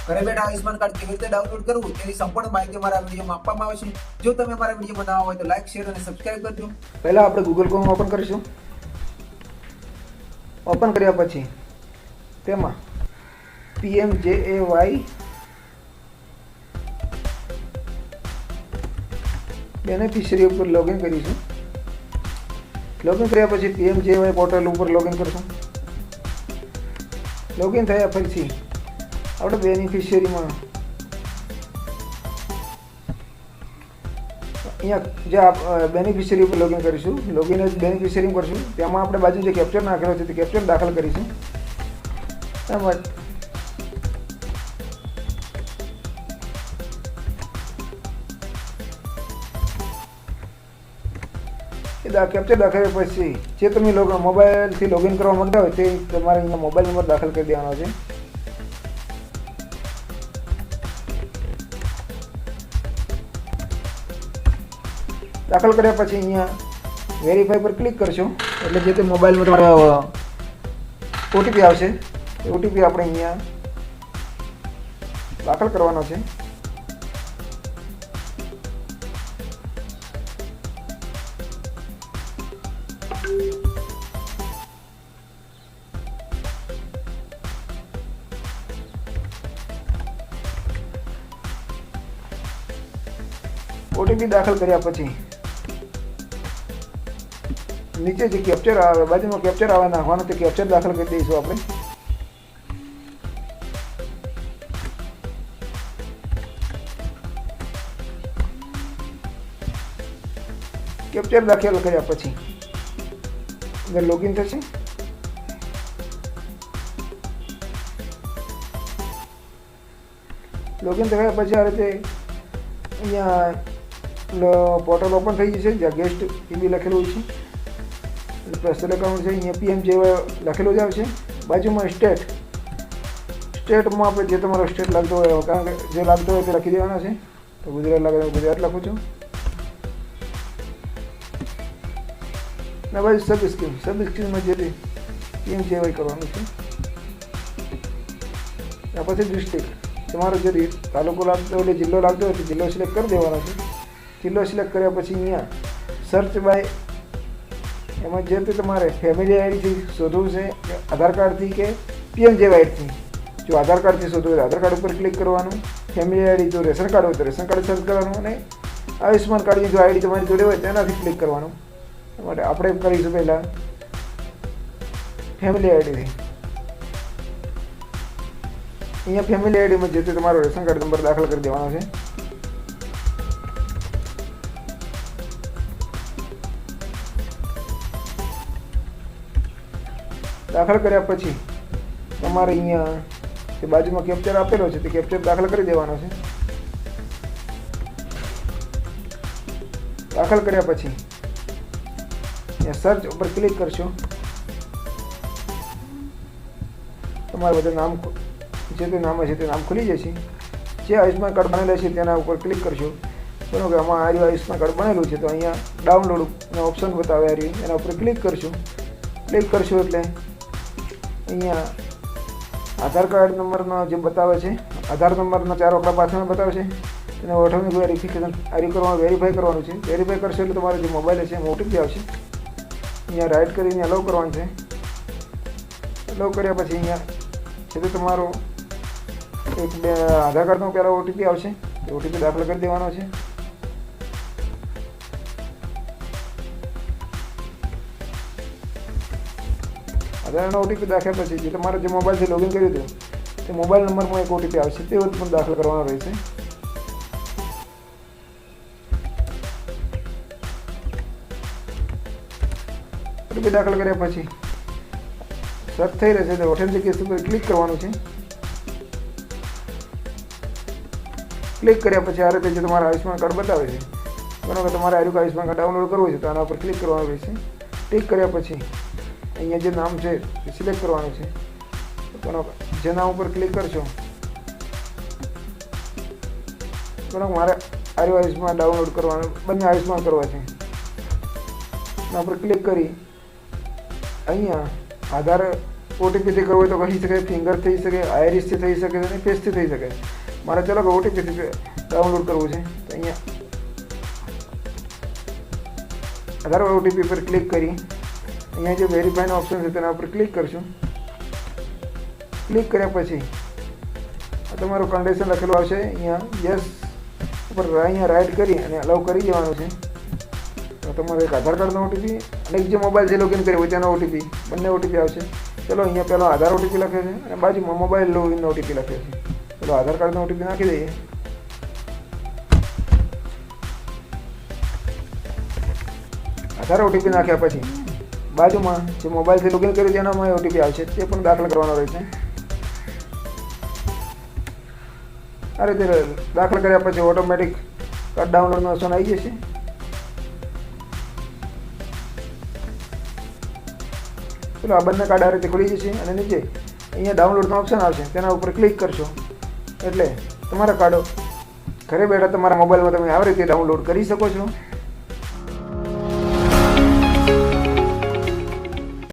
ઘરે બેઠા આયુષ્માન કાર્ડ કેવી રીતે ડાઉનલોડ કરવું તેની સંપૂર્ણ માહિતી અમારા વિડીયોમાં આપવામાં આવે છે. જો તમે અમારા વિડીયોમાં નવા હોય તો લાઈક, શેર અને સબસ્ક્રાઇબ કરજો. પહેલાં આપણે ગૂગલ ક્રોમ ઓપન કરીશું. ઓપન કર્યા પછી તેમાં PMJAY બેનિફિશરી ઉપર લોગિન કરીશું. લોગિન કર્યા પછી PMJAY પોર્ટલ ઉપર લોગિન કરશું. લોગિન થયા પછી આપણે બેનિફિશરીમાં અહીંયા જે બેનિફિશરી ઉપર લોગિન કરીશું, લોગિન બેનિફિશરી કરશું. તેમાં આપણે બાજુ જે કેપ્ચર નાખેલો છે તે કેપ્ચર દાખલ કરીશું. તેમજ કેપ્ચર દાખલ પછી જે તમે મોબાઈલથી લોગિન કરવા માંગતા હોય તે તમારે અહીંયા મોબાઈલ નંબર દાખલ કરી દેવાનો છે. દાખલ કર્યા પછી અહીંયા વેરીફાઈ પર ક્લિક કરશો એટલે જે તે મોબાઈલમાં તમારા ઓટીપી આવશે એ ઓટીપી આપણે અહીંયા દાખલ કરવાનો છે. ઓટીપી દાખલ કર્યા પછી નીચે જે કેપ્ચર આવે, બાજુમાં કેપ્ચર આવે નાખવાનું, તે કેપ્ચર દાખલ કરી દઈશું આપણે. કેપ્ચર દાખલ કર્યા પછી અંદર લોગિન થશે. લોગિન થયા પછી આ રીતે અહીંયા પોર્ટલ ઓપન થઈ જશે. જ્યાં ગેસ્ટ બી લખેલું છે, પર્સનલ એકાઉન્ટ છે, અહીંયા PMJAY લખેલું જ આવશે. બાજુમાં સ્ટેટમાં આપણે જે તમારો સ્ટેટ લાગતો હોય, કારણ કે જે લાગતો હોય તે લખી દેવાના છે. તો ગુજરાત લાગે તો ગુજરાત લખું છું. ને બાજુ સબ સ્કીમમાં જે PMJAY કરવાનું છે. આ પછી ડિસ્ટ્રિક્ટ, તમારો જે તાલુકો લાગતો હોય, જિલ્લો લાગતો હોય તો જિલ્લો સિલેક્ટ કરી દેવાનો છે. જિલ્લો સિલેક્ટ કર્યા પછી અહીંયા સર્ચ બાય, એમાં જે તે તમારે ફેમિલી આઈડીથી શોધવું છે, આધાર કાર્ડથી કે PMJAYથી. જો આધાર કાર્ડથી શોધવું હોય તો આધાર કાર્ડ ઉપર ક્લિક કરવાનું. ફેમિલી આઈડી જો રેશન કાર્ડ હોય તો રેશન કાર્ડ સર્ચ કરવાનું. અને આયુષ્માન કાર્ડની જો આઈડી તમારી જોડે હોય તેનાથી ક્લિક કરવાનું. એ માટે આપણે કરીશું પહેલાં ફેમિલી આઈડીથી. અહીંયા ફેમિલી આઈડીમાં જે તે તમારો રેશન કાર્ડ નંબર દાખલ કરી દેવાનો છે. દાખલ કર્યા પછી તમારે અહીંયા જે બાજુમાં કેપ્ચર આપેલો છે તે કેપ્ચર દાખલ કરી દેવાનો છે. દાખલ કર્યા પછી અહીંયા સર્ચ ઉપર ક્લિક કરશો. તમારે બધા નામ જે તે નામ હશે તે નામ ખુલી જશે. જે આયુષ્માન કાર્ડ બનેલા છે તેના ઉપર ક્લિક કરશો. બરાબર, કે આમાં આયુષ્માન કાર્ડ બનેલું છે તો અહીંયા ડાઉનલોડનો ઓપ્શન બતાવે આ રહ્યું, એના ઉપર ક્લિક કરશો. ક્લિક કરશો એટલે અહીંયા આધાર કાર્ડ નંબરનો જે બતાવે છે, આધાર નંબરના 4 આંકડા પાછળ બતાવે છે. એને ઓટોમેટિક વેરિફિકેશન કરવાનું, વેરીફાઈ કરવાનું છે. વેરીફાઈ કરશો એટલે તમારો જે મોબાઈલ હશે એમાં ઓટીપી આવશે. અહીંયા રાઇટ કરીને અલાઉ કરવાનું છે. અલાઉ કર્યા પછી અહીંયા છે તો તમારો આધાર કાર્ડનો પહેલાં ઓટીપી આવશે, એ ઓટીપી દાખલ કરી દેવાનો છે. આધારનો ઓટીપી દાખલ પછી જે તમારે જે મોબાઈલથી લોગિન કર્યું હતું તે મોબાઈલ નંબરમાં એક ઓટીપી આવશે, તે પણ દાખલ કરવાનો રહેશે. ઓટીપી દાખલ કર્યા પછી સર્ચ થઈ રહેશે તો ઓથેન્ટિકેશન પર ક્લિક કરવાનું છે. ક્લિક કર્યા પછી આ રીતે જે તમારા આયુષ્માન કાર્ડ બતાવે છે, બરાબર, તમારે આયુષ્માન કાર્ડ ડાઉનલોડ કરવું છે તો આના ઉપર ક્લિક કરવાનું રહેશે. ક્લિક કર્યા પછી અહીંયા જે નામ છે એ સિલેક્ટ કરવાનું છે. બરાબર, જે નામ ઉપર ક્લિક કરશો, બરાબર, મારે આયુષ્માન ડાઉનલોડ કરવાનું, બંને આયુષ્માન કરવા છે. એના પર ક્લિક કરી અહીંયા આધાર ઓટીપીથી કરવું હોય તો કહી શકે, ફિંગર થઈ શકે, આઈરિસથી થઈ શકે અને ફેસથી થઈ શકે. મારે ચાલો કે ઓટીપીથી ડાઉનલોડ કરવું છે તો અહીંયા આધાર ઓટીપી પર ક્લિક કરી અહીંયા જે વેરીફાઈનો ઓપ્શન છે તેના ઉપર ક્લિક કરશું. ક્લિક કર્યા પછી તમારું કન્ડિશન લખેલું આવશે. અહીંયા યસ ઉપર અહીંયા રાઈટ કરી અને અલાઉ કરી દેવાનું છે. તો તમારો એક આધાર કાર્ડનો ઓટીપી અને એક જે મોબાઈલ જે લોગિન કર્યો હોય તેનો ઓટીપી, બંને ઓટીપી આવશે. ચલો અહીંયા પહેલો આધાર ઓટીપી લખે છે અને બાજુમાં મોબાઈલ લોગિનનો ઓટીપી લખે છે. ચલો આધાર કાર્ડનો ઓટીપી નાખી દઈએ. આધાર ઓટીપી નાખ્યા પછી બાજુમાં જે મોબાઈલથી લોગિન કર્યું તેનામાં ઓટીપી આવશે, તે પણ દાખલ કરવાનો રહેશે. આ રીતે દાખલ કર્યા પછી ઓટોમેટિક કાર્ડ ડાઉનલોડનો ઓપ્શન આવી જશે. ચલો આ બંને કાર્ડ આ રીતે ખુલી જશે અને નીચે અહીંયા ડાઉનલોડનો ઓપ્શન આવશે, તેના ઉપર ક્લિક કરશો એટલે તમારા કાર્ડો ઘરે બેઠા તમારા મોબાઈલમાં તમે આવી રીતે ડાઉનલોડ કરી શકો છો.